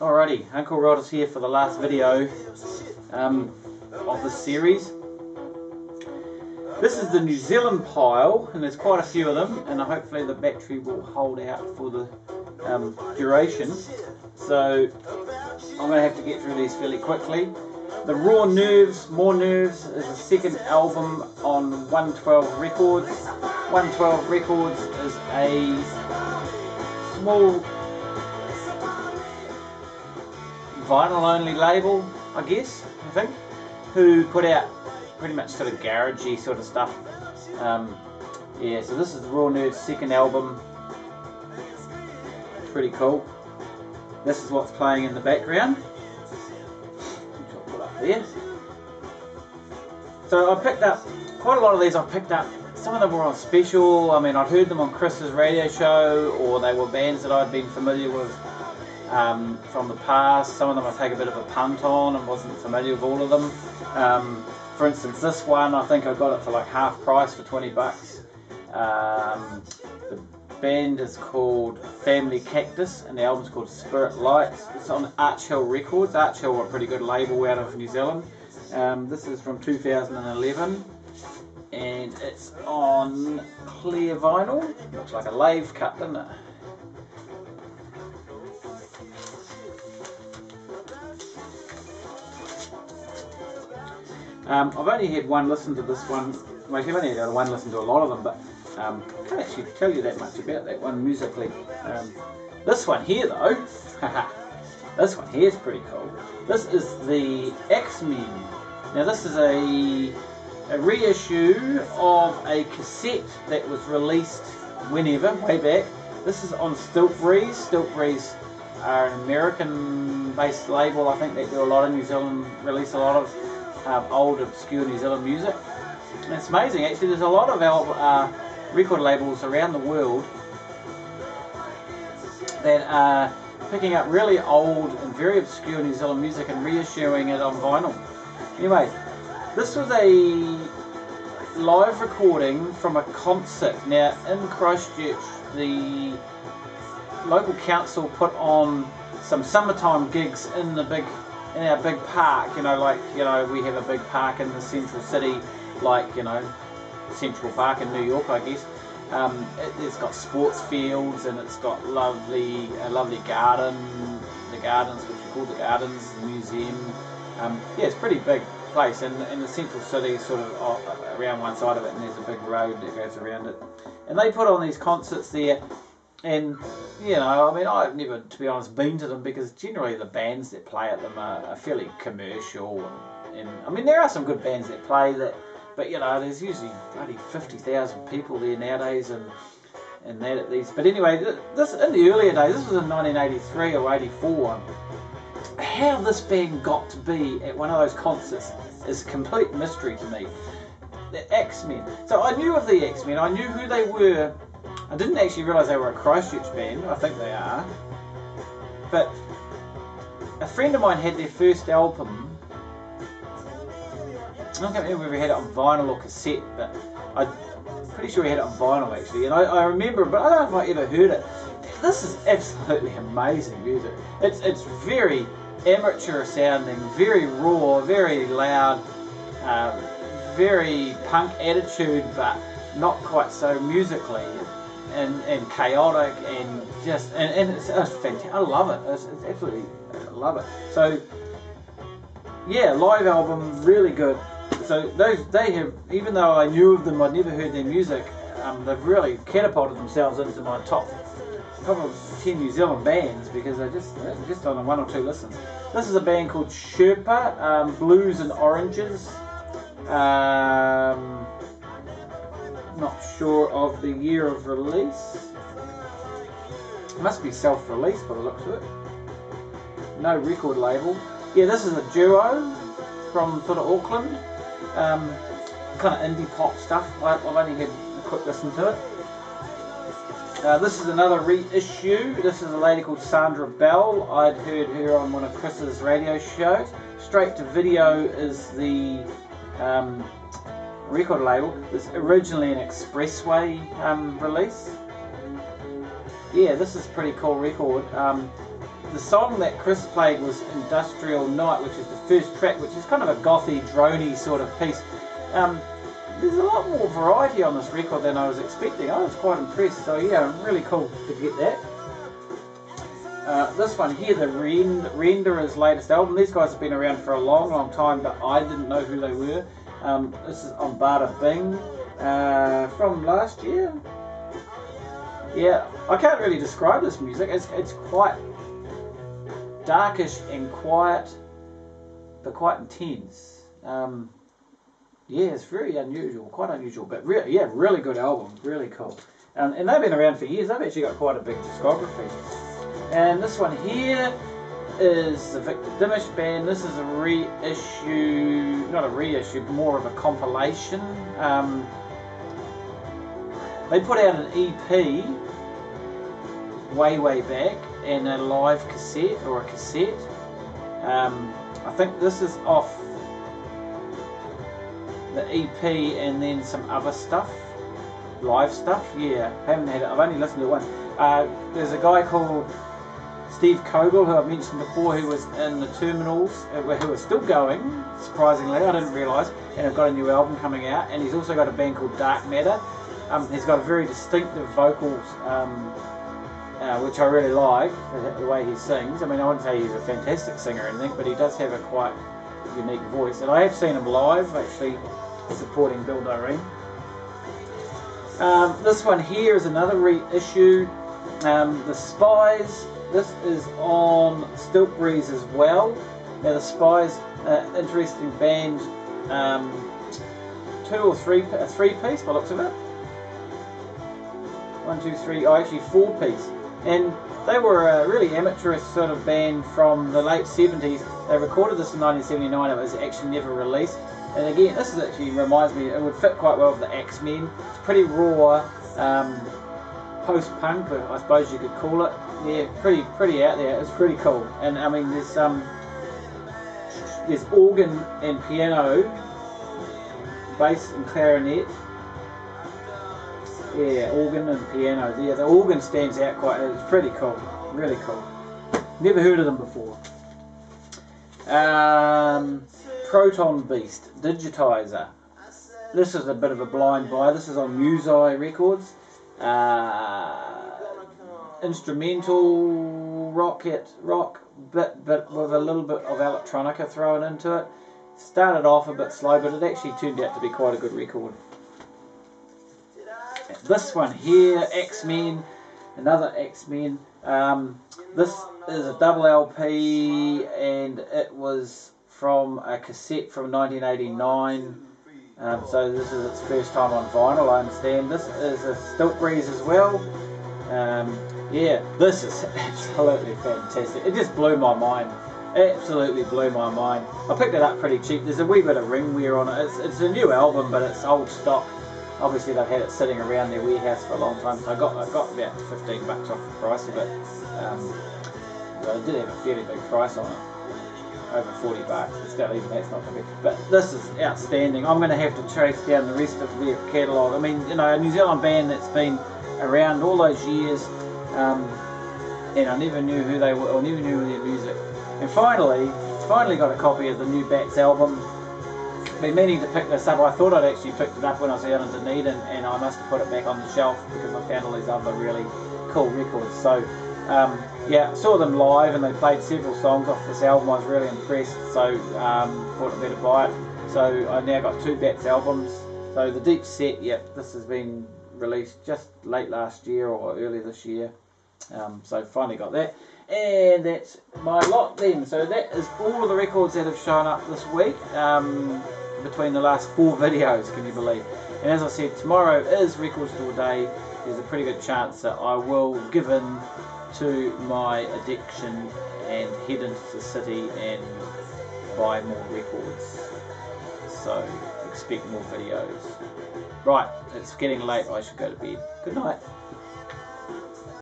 Alrighty, Uncle Roddus here for the last video of this series. This is the New Zealand pile, and there's quite a few of them, and hopefully the battery will hold out for the duration. So I'm going to have to get through these fairly quickly. The Raw Nerves, More Nerves is the second album on 112 Records. 112 Records is a small vinyl-only label, I guess, I think, who put out pretty much sort of garagey sort of stuff. Yeah, so this is the Raw Nerves' second album. Pretty cool. This is what's playing in the background. I'll put up there. So I picked up quite a lot of these. I picked up. Some of them were on special. I mean, I'd heard them on Chris's radio show, or they were bands that I'd been familiar with from the past. Some of them I take a bit of a punt on and wasn't familiar with all of them. For instance, this one, I think I got it for like half price for 20 bucks. The band is called Family Cactus and the album's called Spirit Lights. It's on Arch Hill Records. Arch Hill are a pretty good label out of New Zealand. This is from 2011 and it's on clear vinyl. Looks like a lathe cut, doesn't it? I've only had one listen to this one. Well, I've only had one listen to a lot of them, but I can't actually tell you that much about that one musically. This one here, though, this one here is pretty cool. This is the X-Men. Now, this is a reissue of a cassette that was released whenever, way back. This is on Stilt Breeze. Stilt Breeze are an American-based label. I think they do a lot of New Zealand, release a lot of old obscure New Zealand music. And it's amazing actually, there's a lot of record labels around the world that are picking up really old and very obscure New Zealand music and reissuing it on vinyl. Anyway, this was a live recording from a concert. Now in Christchurch, the local council put on some summertime gigs in our big park, we have a big park in the central city, like, Central Park in New York, I guess. It's got sports fields and it's got a lovely garden, the gardens, which are called the gardens, the museum. Yeah, it's a pretty big place, and the central city is sort of around one side of it, and there's a big road that goes around it. And they put on these concerts there. And, I mean, I've never, to be honest, been to them because generally the bands that play at them are fairly commercial. And I mean, there are some good bands that play that, but, there's usually bloody 50,000 people there nowadays and that at these. But anyway, this in the earlier days, this was in 1983 or 84. How this band got to be at one of those concerts is a complete mystery to me. The X-Men. So I knew of the X-Men, I knew who they were. I didn't actually realise they were a Christchurch band. I think they are. But a friend of mine had their first album. I don't remember if he had it on vinyl or cassette, but I'm pretty sure he had it on vinyl actually. And I remember, but I don't know if I ever heard it. This is absolutely amazing music. It's very amateur sounding, very raw, very loud, very punk attitude, but not quite so musically. And chaotic and just and it's fantastic. I love it. It's absolutely, I love it. So yeah, live album, really good. So they have, even though I knew of them, I'd never heard their music. They've really catapulted themselves into my top of 10 New Zealand bands because they're just on a one or two listens. This is a band called Sherpa, Blues and Oranges. Not sure of the year of release. It must be self-released by the looks of it. No record label. Yeah, this is a duo from sort of Auckland. Kind of indie pop stuff. I've only had a quick listen to it. This is another reissue. This is a lady called Sandra Bell. I'd heard her on one of Chris's radio shows. Straight to Video is the record label. It was originally an Expressway release. Yeah, this is a pretty cool record. the song that Chris played was Industrial Night, which is the first track, which is kind of a gothy, droney sort of piece. There's a lot more variety on this record than I was expecting. I was quite impressed, so yeah, really cool to get that. This one here, the Renderer's latest album. These guys have been around for a long, long time, but I didn't know who they were. This is on Bada Bing from last year. Yeah, I can't really describe this music. It's quite darkish and quiet, but quite intense. Yeah, it's very unusual, quite unusual, but yeah, really good album, really cool. And they've been around for years. They've actually got quite a big discography. And this one here is the Victor Dimish Band. This is a reissue, not a reissue, but more of a compilation. They put out an EP way back and a live cassette or a cassette. I think this is off the EP and then some other stuff, live stuff. Yeah, haven't had it. I've only listened to it once. There's a guy called Steve Kogel, who I've mentioned before, who was in the Terminals, who are still going, surprisingly, I didn't realise, and have got a new album coming out, and he's also got a band called Dark Matter. He's got a very distinctive vocals, which I really like, the way he sings. I mean, I wouldn't say he's a fantastic singer or anything, but he does have a quite unique voice, and I have seen him live, actually, supporting Bill Doreen. This one here is another reissue, The Spies. This is on Stilt Breeze as well. Now the Spies, interesting band, a three-piece by the looks of it. 1, 2, 3, oh actually 4-piece. And they were a really amateurish sort of band from the late 70s. They recorded this in 1979, it was actually never released. And again, this is actually reminds me, it would fit quite well with the X-Men. It's pretty raw, post-punk, I suppose you could call it. Yeah, pretty out there. It's pretty cool. And I mean, there's organ and piano, bass and clarinet. Yeah, organ and piano. Yeah, the organ stands out quite. It's pretty cool. Really cool. Never heard of them before. Proton Beast, Digitizer. This is a bit of a blind buy. This is on Musei Records. Instrumental rock, but with a little bit of electronica thrown into it. Started off a bit slow, but it actually turned out to be quite a good record. This one here, X-Men, another X-Men. This is a double LP, and it was from a cassette from 1989. So this is its first time on vinyl, I understand. This is a Stilt Breeze as well. Yeah, this is absolutely fantastic. It just blew my mind. Absolutely blew my mind. I picked it up pretty cheap. There's a wee bit of ring wear on it. It's a new album, but it's old stock. Obviously they've had it sitting around their warehouse for a long time, so I got about $15 off the price of it. But it did have a fairly big price on it. Over $40. Still, even that's not going to be. But this is outstanding. I'm going to have to chase down the rest of their catalogue. I mean, you know, a New Zealand band that's been around all those years, and I never knew who they were, or never knew their music. And finally got a copy of the new Bats album. Been meaning to pick this up. I thought I'd actually picked it up when I was out in Dunedin, and I must have put it back on the shelf because I found all these other really cool records. So yeah, saw them live and they played several songs off this album. I was really impressed, so thought I'd better buy it. So I now got 2 Bats albums. So the Deep Set, yep, this has been released just late last year or early this year. So finally got that. And that's my lot then. So that is all of the records that have shown up this week, between the last 4 videos, can you believe? And as I said, tomorrow is Record Store Day. There's a pretty good chance that I will give in to my addiction and head into the city and buy more records. So expect more videos. Right, it's getting late, I should go to bed. Good night.